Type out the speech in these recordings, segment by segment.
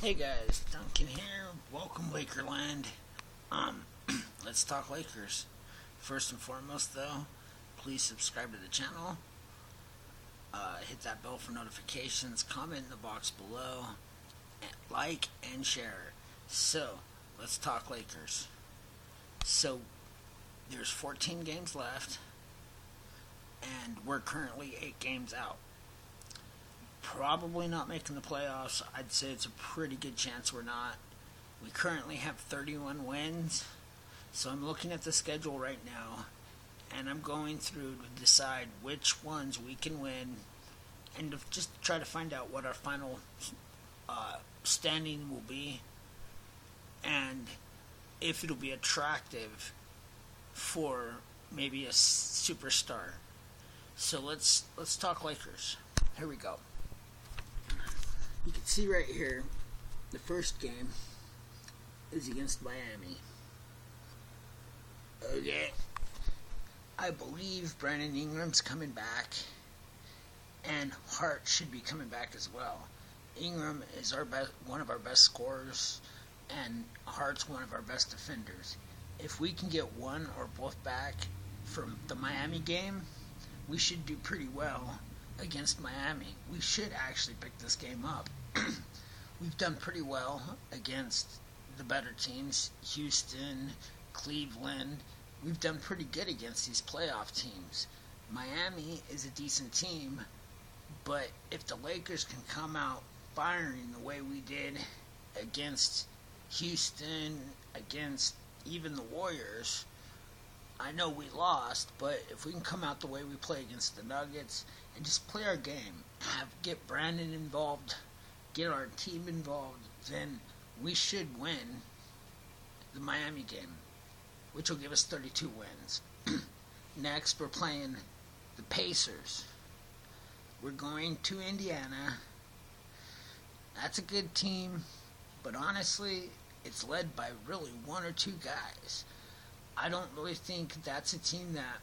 Hey guys, Duncan here. Welcome Lakerland. Um, let's talk Lakers. First and foremost, though, please subscribe to the channel. Hit that bell for notifications. Comment in the box below. Like and share. So, let's talk Lakers. So, there's 14 games left, and we're currently 8 games out. Probably not making the playoffs. I'd say it's a pretty good chance we're not. We currently have 31 wins. So I'm looking at the schedule right now, and I'm going through to decide which ones we can win, and to just try to find out what our final standing will be, and if it'll be attractive for maybe a superstar. So let's talk Lakers. Here we go. You can see right here, the first game is against Miami. Okay. I believe Brandon Ingram's coming back, and Hart should be coming back as well. Ingram is one of our best scorers, and Hart's one of our best defenders. If we can get one or both back from the Miami game, we should do pretty well against Miami. We should actually pick this game up. We've done pretty well against the better teams, Houston, Cleveland. We've done pretty good against these playoff teams. Miami is a decent team, but if the Lakers can come out firing the way we did against Houston, against even the Warriors, I know we lost, but if we can come out the way we play against the Nuggets and just play our game, get Brandon involved, get our team involved, then we should win the Miami game, which will give us 32 wins. Next, we're playing the Pacers. We're going to Indiana. That's a good team, but honestly, it's led by really one or two guys. I don't really think that's a team that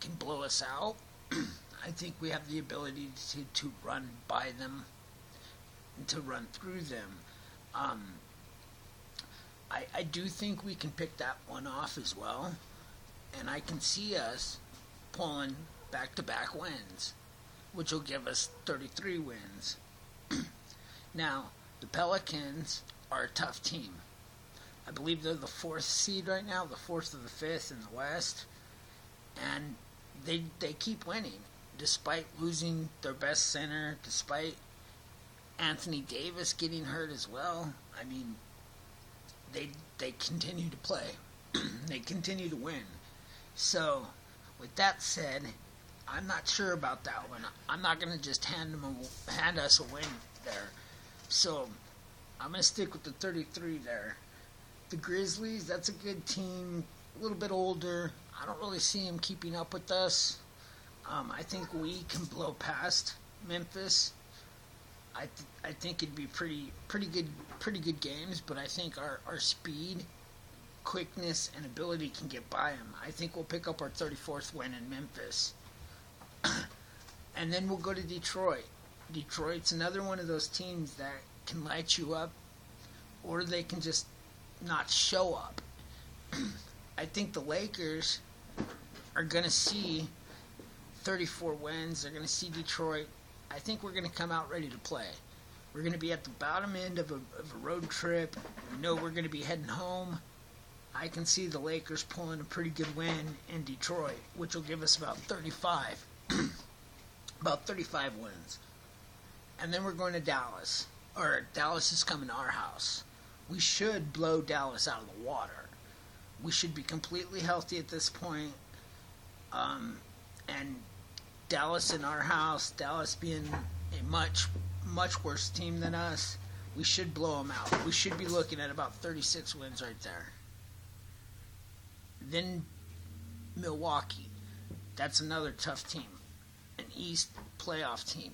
can blow us out. I think we have the ability to run by them and to run through them. I do think we can pick that one off as well, and I can see us pulling back-to-back wins, which will give us 33 wins. Now, the Pelicans are a tough team. I believe they're the 4th seed right now, the 4th or the 5th in the West, and they keep winning despite losing their best center, despite Anthony Davis getting hurt as well. I mean, they continue to play. They continue to win. So, with that said, I'm not sure about that one. I'm not going to just hand us a win there. So, I'm going to stick with the 33 there. The Grizzlies, that's a good team, a little bit older. I don't really see them keeping up with us. I think we can blow past Memphis. I think it'd be pretty good games, but I think our speed, quickness, and ability can get by them. I think we'll pick up our 34th win in Memphis. And then we'll go to Detroit. Detroit's another one of those teams that can light you up, or they can just not show up. I think the Lakers are going to see 34 wins. They're going to see Detroit. I think we're going to come out ready to play. We're going to be at the bottom end of a road trip. We know we're going to be heading home. I can see the Lakers pulling a pretty good win in Detroit, which will give us about 35. About 35 wins. And then we're going to Dallas. Or Dallas is coming to our house. We should blow Dallas out of the water. We should be completely healthy at this point. And Dallas in our house, Dallas being a much worse team than us, we should blow them out. We should be looking at about 36 wins right there. Then Milwaukee. That's another tough team. An East playoff team.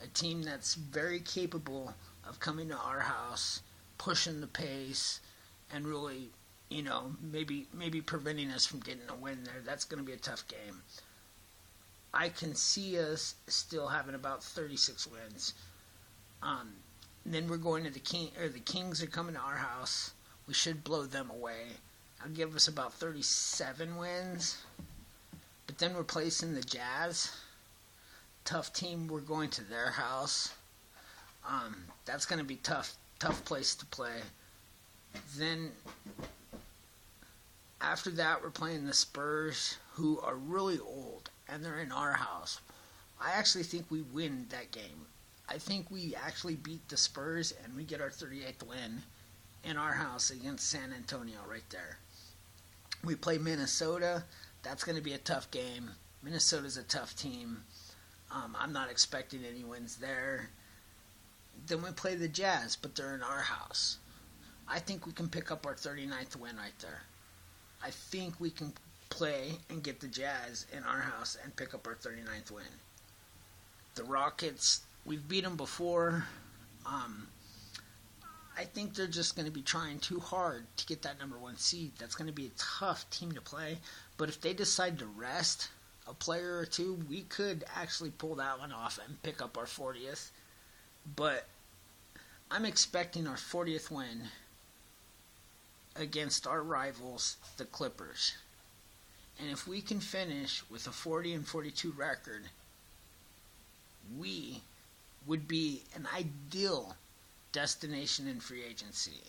A team that's very capable of coming to our house, pushing the pace, and really, maybe preventing us from getting a win there. That's going to be a tough game. I can see us still having about 36 wins. And then we're going to the Kings are coming to our house. We should blow them away. I'll give us about 37 wins. But then we're placing the Jazz. Tough team. We're going to their house. That's going to be tough place to play. Then after that, we're playing the Spurs, who are really old, and they're in our house. I actually think we win that game. I think we actually beat the Spurs, and we get our 38th win in our house against San Antonio right there. We play Minnesota. That's going to be a tough game. Minnesota's a tough team. I'm not expecting any wins there. Then we play the Jazz, but they're in our house. I think we can pick up our 39th win right there. I think we can play and get the Jazz in our house and pick up our 39th win. The Rockets, we've beat them before. I think they're just going to be trying too hard to get that number 1 seed. That's going to be a tough team to play. But if they decide to rest a player or two, we could actually pull that one off and pick up our 40th. But I'm expecting our 40th win against our rivals, the Clippers. And if we can finish with a 40-42 record, we would be an ideal destination in free agency.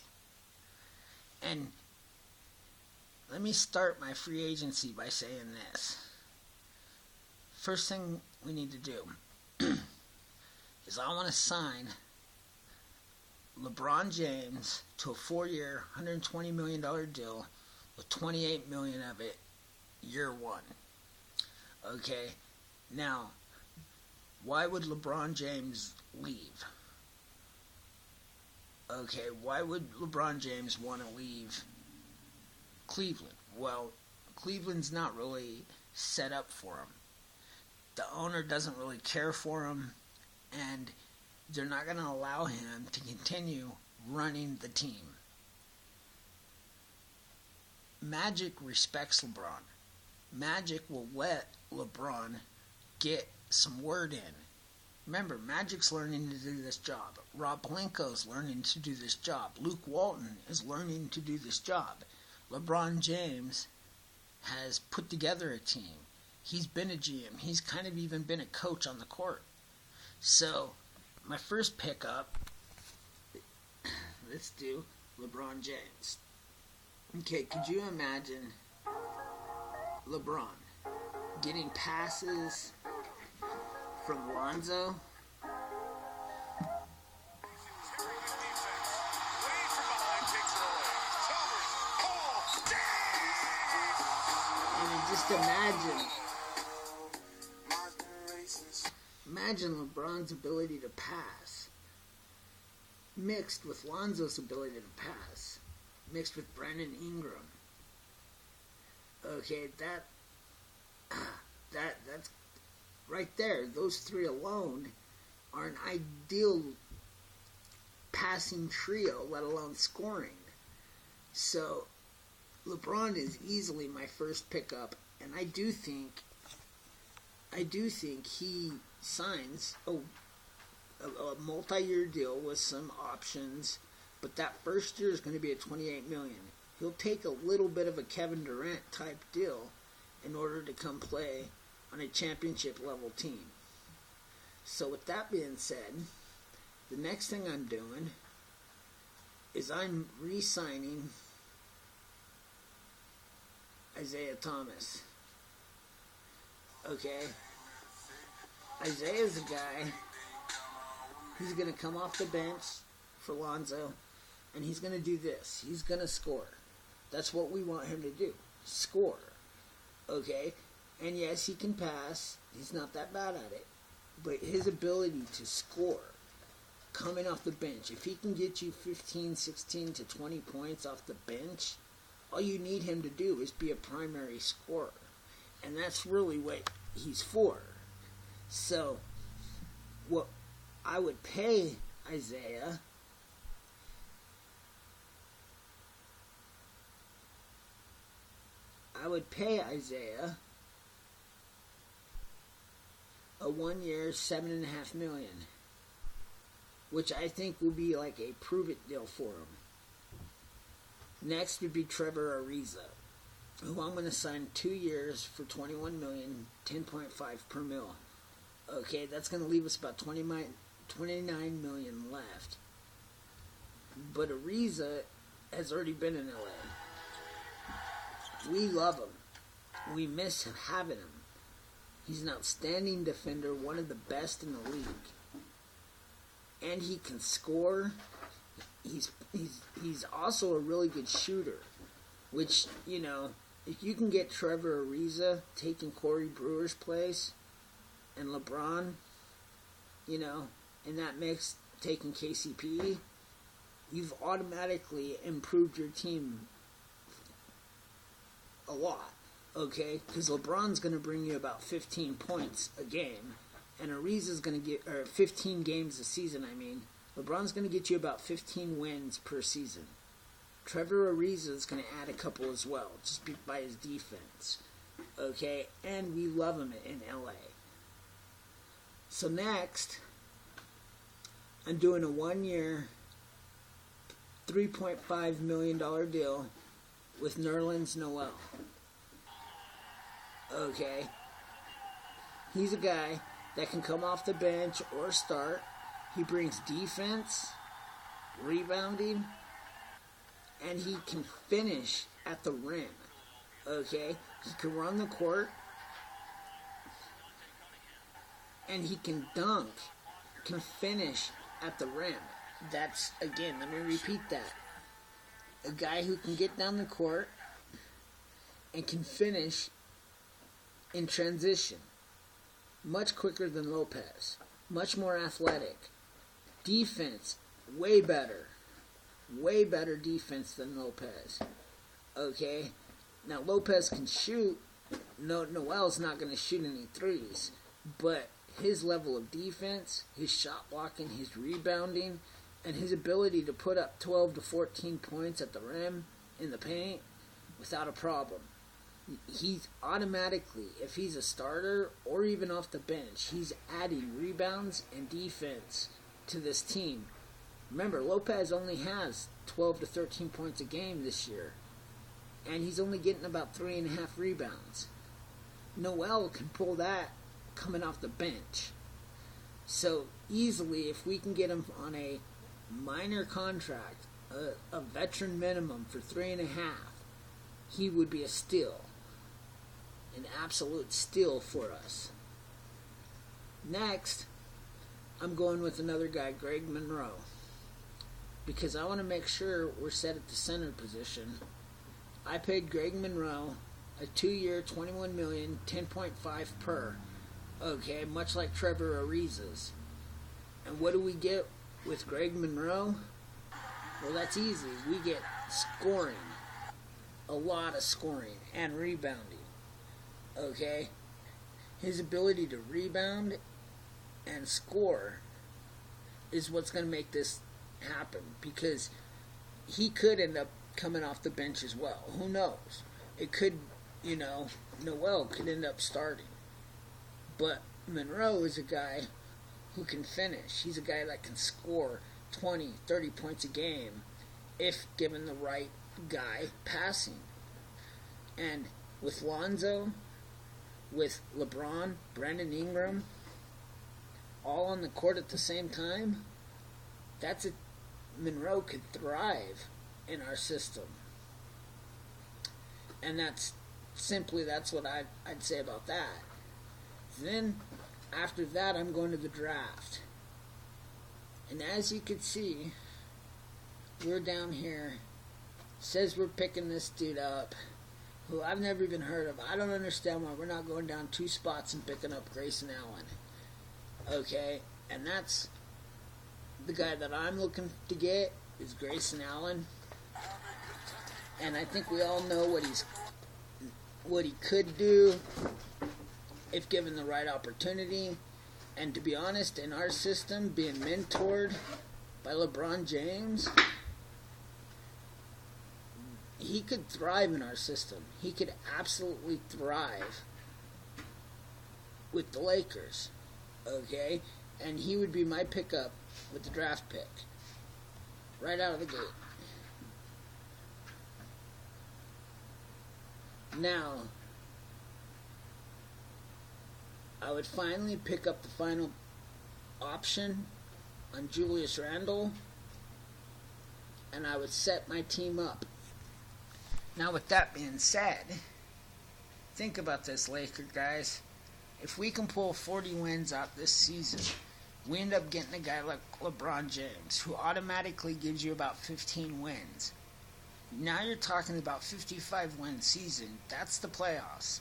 And let me start my free agency by saying this. First thing we need to do is I want to sign LeBron James to a 4-year, $120 million deal with $28 million of it year 1. Okay, now, why would LeBron James leave? Okay, why would LeBron James want to leave Cleveland? Well, Cleveland's not really set up for him. The owner doesn't really care for him, and they're not going to allow him to continue running the team. Magic respects LeBron. Magic will let LeBron get some word in. Remember, Magic's learning to do this job. Rob Pelinka's learning to do this job. Luke Walton is learning to do this job. LeBron James has put together a team. He's been a GM. He's kind of even been a coach on the court. So, my first pickup, let's do LeBron James. Okay, could you imagine LeBron getting passes from Lonzo? And just imagine LeBron's ability to pass mixed with Lonzo's ability to pass, mixed with Brandon Ingram. Okay, that's right there. Those three alone are an ideal passing trio, let alone scoring. So LeBron is easily my first pickup, and I do think he signs a multi-year deal with some options, but that first year is going to be at $28 million. He'll take a little bit of a Kevin Durant type deal in order to come play on a championship level team. So with that being said, the next thing I'm doing is I'm re-signing Isaiah Thomas. Okay? Isaiah's a guy who's going to come off the bench for Lonzo, and he's going to do this. He's going to score. That's what we want him to do. Score. Okay? And yes, he can pass. He's not that bad at it. But his ability to score coming off the bench, if he can get you 15, 16 to 20 points off the bench, all you need him to do is be a primary scorer. And that's really what he's for. So, what I would pay Isaiah a 1 year, $7.5 million. which I think will be like a prove-it deal for him. Next would be Trevor Ariza, who I'm going to sign 2 years for $21 million, 10.5 per mil. Okay, that's going to leave us about $29 million left. But Ariza has already been in LA. We love him. We miss having him. He's an outstanding defender, one of the best in the league. And he can score. He's also a really good shooter, which, you know, if you can get Trevor Ariza taking Corey Brewer's place and LeBron, you know, in that mix taking KCP, you've automatically improved your team a lot, okay? Because LeBron's going to bring you about 15 points a game, and Ariza's going to get, or 15 games a season, I mean. LeBron's going to get you about 15 wins per season. Trevor Ariza is going to add a couple as well, just by his defense, okay? And we love him in LA. So next, I'm doing a 1-year, $3.5 million deal with Nerlens Noel. Okay. He's a guy that can come off the bench or start. He brings defense, rebounding, and he can finish at the rim. Okay? He can run the court, and he can dunk, can finish at the rim. That's, again, let me repeat that. A guy who can get down the court and can finish in transition. Much quicker than Lopez. Much more athletic. Defense, way better. Way better defense than Lopez. Okay? Now, Lopez can shoot. Noel's not going to shoot any threes. But his level of defense, his shot blocking, his rebounding, and his ability to put up 12 to 14 points at the rim in the paint without a problem. He's automatically, if he's a starter or even off the bench, he's adding rebounds and defense to this team. Remember, Lopez only has 12 to 13 points a game this year, and he's only getting about 3.5 rebounds. Noel can pull that coming off the bench. So easily, if we can get him on a minor contract, a veteran minimum for 3.5, he would be a steal. An absolute steal for us. Next, I'm going with another guy, Greg Monroe, because I want to make sure we're set at the center position. I paid Greg Monroe a 2-year, $21 million, 10.5 per. Okay, much like Trevor Ariza's. And what do we get with Greg Monroe? Well, that's easy. We get scoring. A lot of scoring and rebounding. Okay? His ability to rebound and score is what's going to make this happen, because he could end up coming off the bench as well. Who knows? It could, Noel could end up starting. But Monroe is a guy who can finish. He's a guy that can score 20, 30 points a game if given the right guy passing. And with Lonzo, with LeBron, Brandon Ingram, all on the court at the same time, Monroe could thrive in our system. And that's what I'd say about that. Then, after that, I'm going to the draft. And as you can see, we're down here. Says we're picking this dude up, who I've never even heard of. I don't understand why we're not going down 2 spots and picking up Grayson Allen. Okay? And that's the guy that I'm looking to get, is Grayson Allen. And I think we all know what he could do if given the right opportunity. And to be honest, in our system, being mentored by LeBron James, he could thrive in our system. He could absolutely thrive with the Lakers. Okay? And he would be my pickup with the draft pick. Right out of the gate. Now, I would finally pick up the final option on Julius Randle, and I would set my team up. Now, with that being said, think about this, Laker guys. If we can pull 40 wins out this season, we end up getting a guy like LeBron James, who automatically gives you about 15 wins. Now you're talking about 55-win season. That's the playoffs.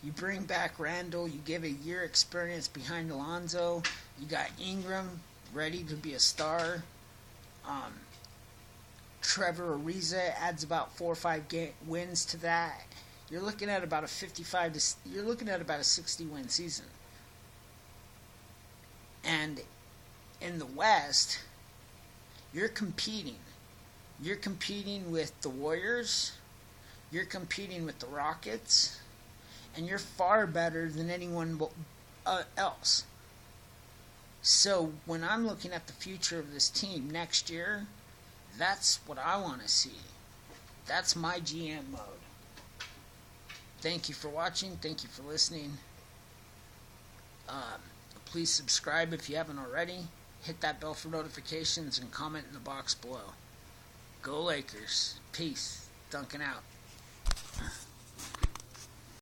You bring back Randall. You give a year experience behind Alonzo. You got Ingram ready to be a star. Trevor Ariza adds about 4 or 5 wins to that. You're looking at about a 60-win season. And in the West, you're competing. You're competing with the Warriors. You're competing with the Rockets. And you're far better than anyone else. So when I'm looking at the future of this team next year, that's what I want to see. That's my GM mode. Thank you for watching. Thank you for listening. Please subscribe if you haven't already. Hit that bell for notifications and comment in the box below. Go Lakers. Peace. Duncan out.